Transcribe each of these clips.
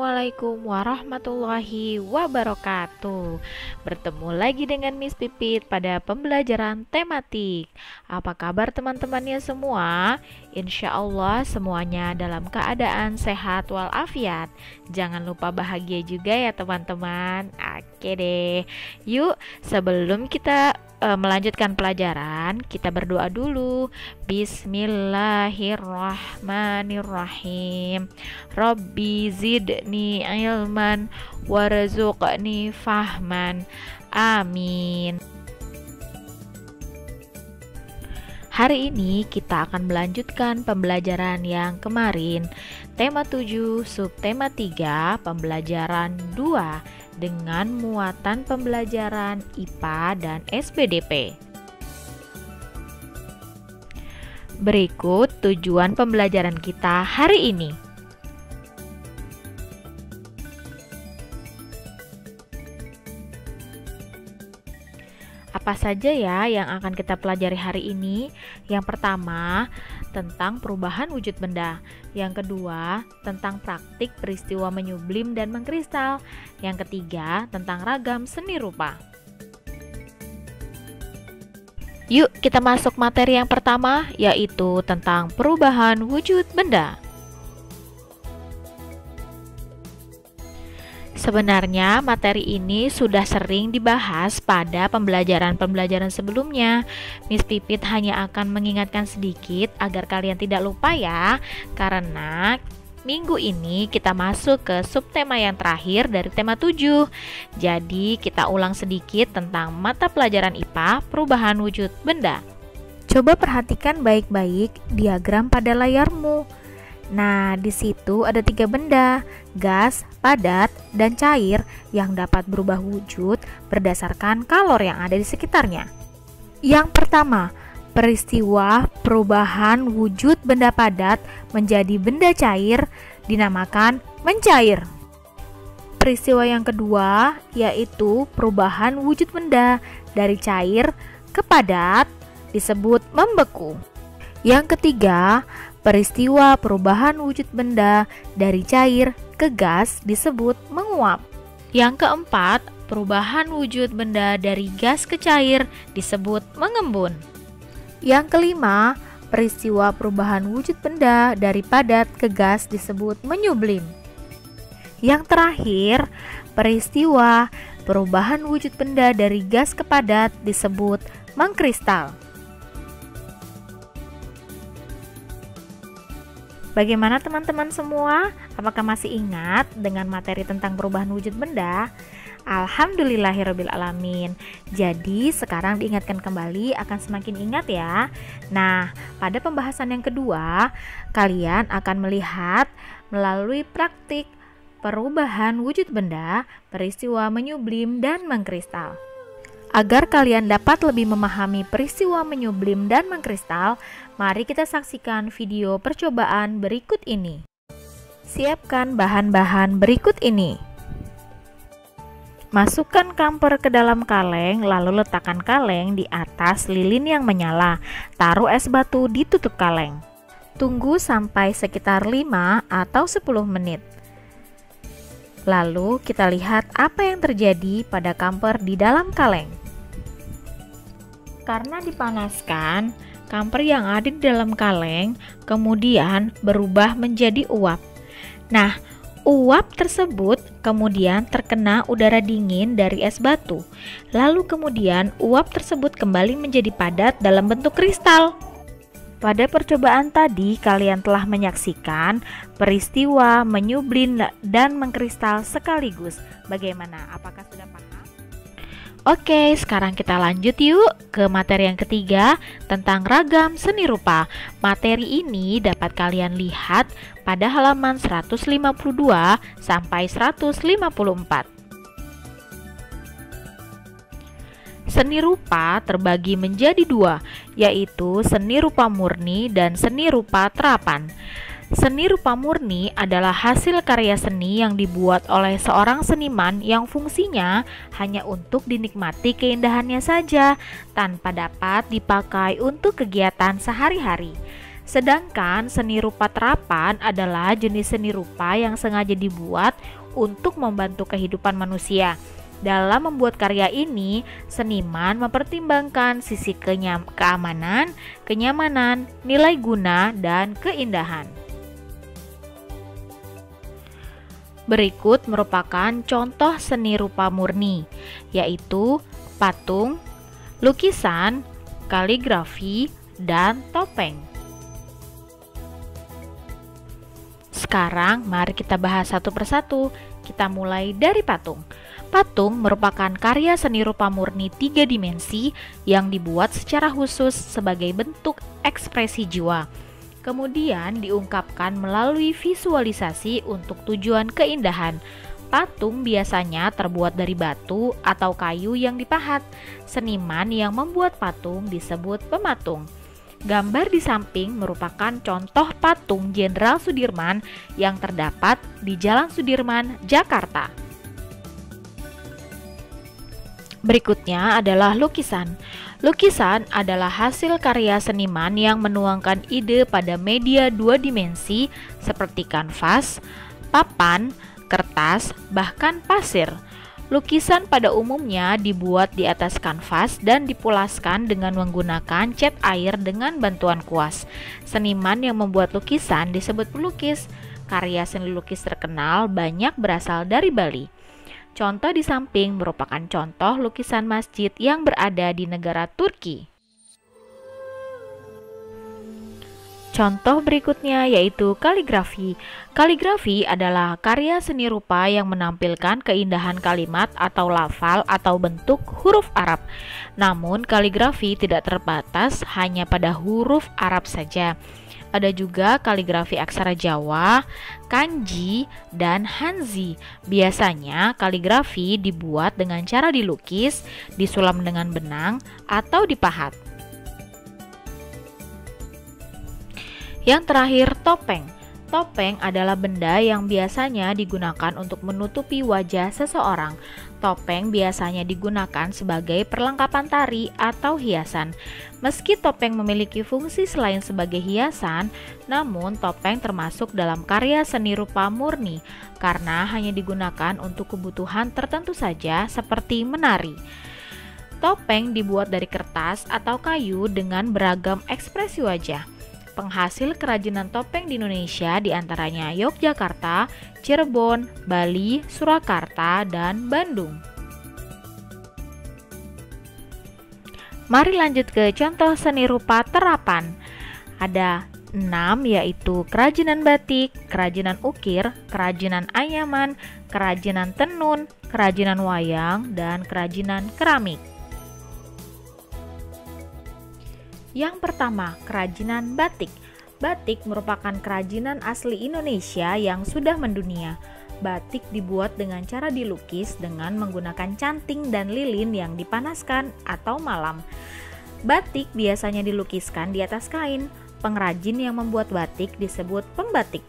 Assalamualaikum warahmatullahi wabarakatuh. Bertemu lagi dengan Miss Pipit pada pembelajaran tematik. Apa kabar teman-temannya semua? Insya Allah semuanya dalam keadaan sehat walafiat. Jangan lupa bahagia juga ya teman-teman. Oke deh. Yuk, sebelum kita melanjutkan pelajaran, kita berdoa dulu. Bismillahirrahmanirrahim. Rabbi zidni ilman warzuqni fahman. Amin. Hari ini kita akan melanjutkan pembelajaran yang kemarin. Tema 7, subtema 3, pembelajaran 2 dengan muatan pembelajaran IPA dan SPDP. Berikut tujuan pembelajaran kita hari ini. Apa saja ya yang akan kita pelajari hari ini? Yang pertama, tentang perubahan wujud benda. Yang kedua, tentang praktik peristiwa menyublim dan mengkristal. Yang ketiga, tentang ragam seni rupa. Yuk, kita masuk materi yang pertama, yaitu tentang perubahan wujud benda. Sebenarnya materi ini sudah sering dibahas pada pembelajaran-pembelajaran sebelumnya. Miss Pipit hanya akan mengingatkan sedikit agar kalian tidak lupa ya, karena minggu ini kita masuk ke subtema yang terakhir dari tema 7. Jadi kita ulang sedikit tentang mata pelajaran IPA, perubahan wujud benda. Coba perhatikan baik-baik diagram pada layarmu. Nah, di situ ada 3 benda, gas, padat, dan cair yang dapat berubah wujud berdasarkan kalor yang ada di sekitarnya. Yang pertama, peristiwa perubahan wujud benda padat menjadi benda cair dinamakan mencair. Peristiwa yang kedua yaitu perubahan wujud benda dari cair ke padat disebut membeku. Yang ketiga, peristiwa perubahan wujud benda dari cair ke gas disebut menguap. Yang keempat, perubahan wujud benda dari gas ke cair disebut mengembun. Yang kelima, peristiwa perubahan wujud benda dari padat ke gas disebut menyublim. Yang terakhir, peristiwa perubahan wujud benda dari gas ke padat disebut mengkristal. Bagaimana teman-teman semua? Apakah masih ingat dengan materi tentang perubahan wujud benda? Alhamdulillahirrabbilalamin. Jadi sekarang diingatkan kembali akan semakin ingat ya. Nah, pada pembahasan yang kedua, kalian akan melihat melalui praktik perubahan wujud benda, peristiwa menyublim dan mengkristal. Agar kalian dapat lebih memahami peristiwa menyublim dan mengkristal, mari kita saksikan video percobaan berikut ini. Siapkan bahan-bahan berikut ini. Masukkan kamper ke dalam kaleng, lalu letakkan kaleng di atas lilin yang menyala. Taruh es batu di tutup kaleng. Tunggu sampai sekitar 5 atau 10 menit. Lalu kita lihat apa yang terjadi pada kamper di dalam kaleng. Karena dipanaskan, kamper yang ada di dalam kaleng kemudian berubah menjadi uap. Nah, uap tersebut kemudian terkena udara dingin dari es batu. Lalu kemudian uap tersebut kembali menjadi padat dalam bentuk kristal. Pada percobaan tadi kalian telah menyaksikan peristiwa menyublim dan mengkristal sekaligus. Bagaimana? Apakah sudah paham? Oke, sekarang kita lanjut yuk ke materi yang ketiga tentang ragam seni rupa. Materi ini dapat kalian lihat pada halaman 152 sampai 154. Seni rupa terbagi menjadi 2, yaitu seni rupa murni dan seni rupa terapan. Seni rupa murni adalah hasil karya seni yang dibuat oleh seorang seniman yang fungsinya hanya untuk dinikmati keindahannya saja, tanpa dapat dipakai untuk kegiatan sehari-hari. Sedangkan seni rupa terapan adalah jenis seni rupa yang sengaja dibuat untuk membantu kehidupan manusia. Dalam membuat karya ini, seniman mempertimbangkan sisi keamanan, kenyamanan, nilai guna, dan keindahan. Berikut merupakan contoh seni rupa murni, yaitu patung, lukisan, kaligrafi, dan topeng. Sekarang mari kita bahas satu persatu. Kita mulai dari patung. Patung merupakan karya seni rupa murni 3 dimensi yang dibuat secara khusus sebagai bentuk ekspresi jiwa. Kemudian diungkapkan melalui visualisasi untuk tujuan keindahan. Patung biasanya terbuat dari batu atau kayu yang dipahat. Seniman yang membuat patung disebut pematung. Gambar di samping merupakan contoh patung Jenderal Sudirman yang terdapat di Jalan Sudirman, Jakarta. Berikutnya adalah lukisan. Lukisan adalah hasil karya seniman yang menuangkan ide pada media 2 dimensi seperti kanvas, papan, kertas, bahkan pasir. Lukisan pada umumnya dibuat di atas kanvas dan dipolaskan dengan menggunakan cat air dengan bantuan kuas. Seniman yang membuat lukisan disebut pelukis. Karya seni lukis terkenal banyak berasal dari Bali. Contoh di samping merupakan contoh lukisan masjid yang berada di negara Turki. Contoh berikutnya yaitu kaligrafi. Kaligrafi adalah karya seni rupa yang menampilkan keindahan kalimat atau lafal atau bentuk huruf Arab. Namun kaligrafi tidak terbatas hanya pada huruf Arab saja. Ada juga kaligrafi aksara Jawa, kanji, dan hanzi. Biasanya kaligrafi dibuat dengan cara dilukis, disulam dengan benang, atau dipahat. Yang terakhir, topeng. Topeng adalah benda yang biasanya digunakan untuk menutupi wajah seseorang. Topeng biasanya digunakan sebagai perlengkapan tari atau hiasan. Meski topeng memiliki fungsi selain sebagai hiasan, namun topeng termasuk dalam karya seni rupa murni karena hanya digunakan untuk kebutuhan tertentu saja seperti menari. Topeng dibuat dari kertas atau kayu dengan beragam ekspresi wajah. Penghasil kerajinan topeng di Indonesia diantaranya Yogyakarta, Cirebon, Bali, Surakarta, dan Bandung. Mari lanjut ke contoh seni rupa terapan. Ada 6 yaitu kerajinan batik, kerajinan ukir, kerajinan anyaman, kerajinan tenun, kerajinan wayang, dan kerajinan keramik. Yang pertama, kerajinan batik. Batik merupakan kerajinan asli Indonesia yang sudah mendunia. Batik dibuat dengan cara dilukis dengan menggunakan canting dan lilin yang dipanaskan atau malam. Batik biasanya dilukiskan di atas kain. Pengrajin yang membuat batik disebut pembatik.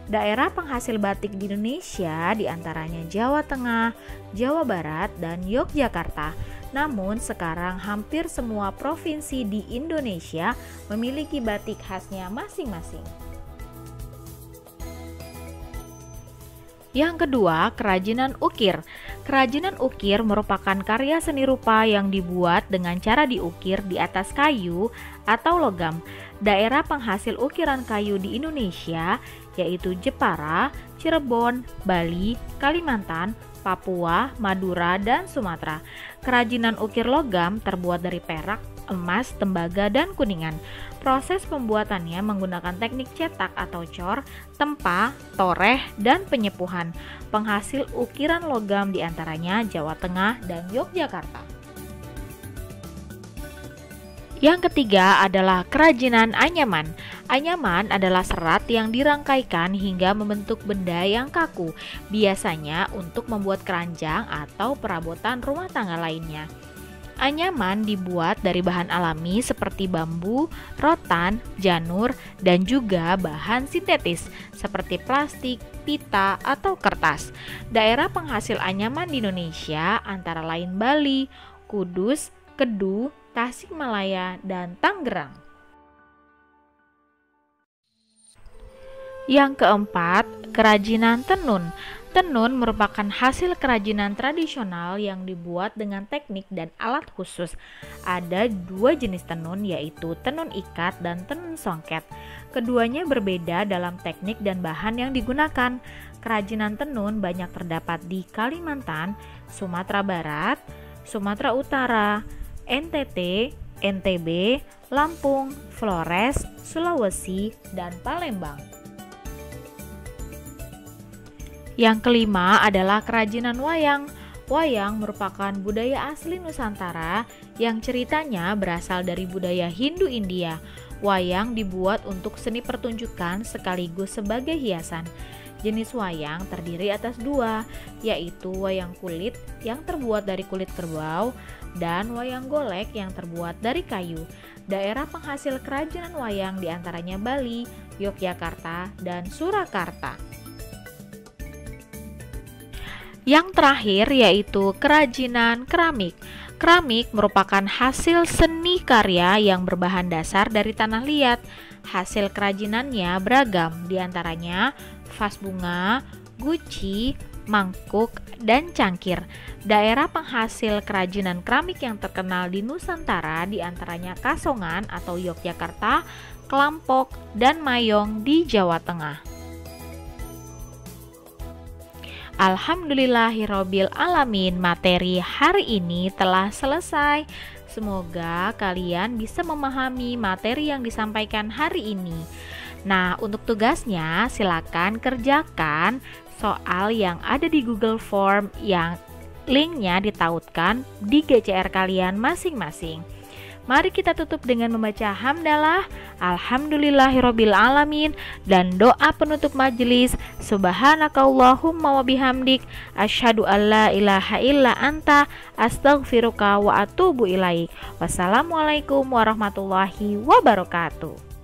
Daerah penghasil batik di Indonesia diantaranya Jawa Tengah, Jawa Barat, dan Yogyakarta. Namun sekarang hampir semua provinsi di Indonesia memiliki batik khasnya masing-masing. Yang kedua, kerajinan ukir. Kerajinan ukir merupakan karya seni rupa yang dibuat dengan cara diukir di atas kayu atau logam. Daerah penghasil ukiran kayu di Indonesia yaitu Jepara, Cirebon, Bali, Kalimantan, Papua, Madura, dan Sumatera. Kerajinan ukir logam terbuat dari perak, emas, tembaga, dan kuningan. Proses pembuatannya menggunakan teknik cetak atau cor, tempa, toreh, dan penyepuhan. Penghasil ukiran logam diantaranya Jawa Tengah dan Yogyakarta. Yang ketiga adalah kerajinan anyaman. Anyaman adalah serat yang dirangkaikan hingga membentuk benda yang kaku, biasanya untuk membuat keranjang atau perabotan rumah tangga lainnya. Anyaman dibuat dari bahan alami seperti bambu, rotan, janur, dan juga bahan sintetis seperti plastik, pita, atau kertas. Daerah penghasil anyaman di Indonesia antara lain Bali, Kudus, Kedu, Tasikmalaya, dan Tangerang. Yang keempat, kerajinan tenun. Tenun merupakan hasil kerajinan tradisional yang dibuat dengan teknik dan alat khusus. Ada dua jenis tenun, yaitu tenun ikat dan tenun songket. Keduanya berbeda dalam teknik dan bahan yang digunakan. Kerajinan tenun banyak terdapat di Kalimantan, Sumatera Barat, Sumatera Utara, NTT, NTB, Lampung, Flores, Sulawesi, dan Palembang. Yang kelima adalah kerajinan wayang. Wayang merupakan budaya asli Nusantara yang ceritanya berasal dari budaya Hindu-India. Wayang dibuat untuk seni pertunjukan sekaligus sebagai hiasan. Jenis wayang terdiri atas dua, yaitu wayang kulit yang terbuat dari kulit kerbau dan wayang golek yang terbuat dari kayu. Daerah penghasil kerajinan wayang diantaranya Bali, Yogyakarta, dan Surakarta. Yang terakhir yaitu kerajinan keramik. Keramik merupakan hasil seni karya yang berbahan dasar dari tanah liat. Hasil kerajinannya beragam, diantaranya vas bunga, guci, mangkuk, dan cangkir. Daerah penghasil kerajinan keramik yang terkenal di Nusantara diantaranya Kasongan atau Yogyakarta, Kelampok, dan Mayong di Jawa Tengah. Alhamdulillahirobbil alamin, materi hari ini telah selesai. Semoga kalian bisa memahami materi yang disampaikan hari ini. Nah, untuk tugasnya silakan kerjakan soal yang ada di Google Form yang linknya ditautkan di GCR kalian masing-masing. Mari kita tutup dengan membaca hamdalah, alhamdulillahirabbil alamin, dan doa penutup majelis. Subhanakallahumma wa bihamdik, asyhadu alla ilaha illa anta, astaghfiruka wa atubu ilaik. Wassalamualaikum warahmatullahi wabarakatuh.